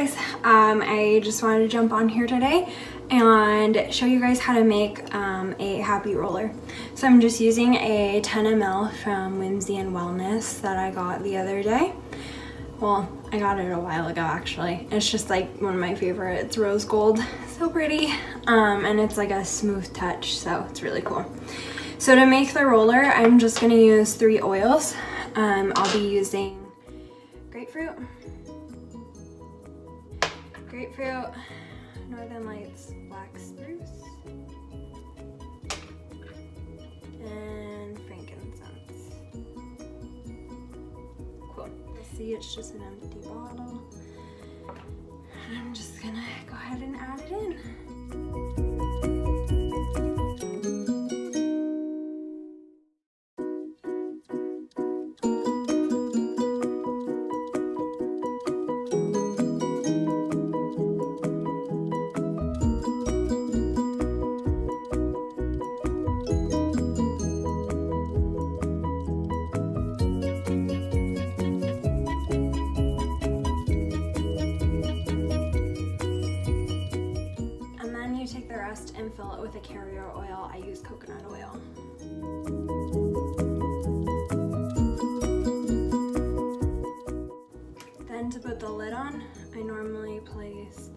guys, I just wanted to jump on here today and show you guys how to make a happy roller. So I'm just using a 10 ml from Whimsy and Wellness that I got the other day. Well, I got it a while ago actually. It's just like one of my favorites, rose gold, so pretty. And it's like a smooth touch, so it's really cool. So to make the roller, I'm just gonna use 3 oils. I'll be using grapefruit, Northern Lights black spruce, and frankincense. Cool. See, it's just an empty bottle. And I'm just gonna go ahead and add it in. Take the rest and fill it with a carrier oil. I use coconut oil. Then to put the lid on, I normally place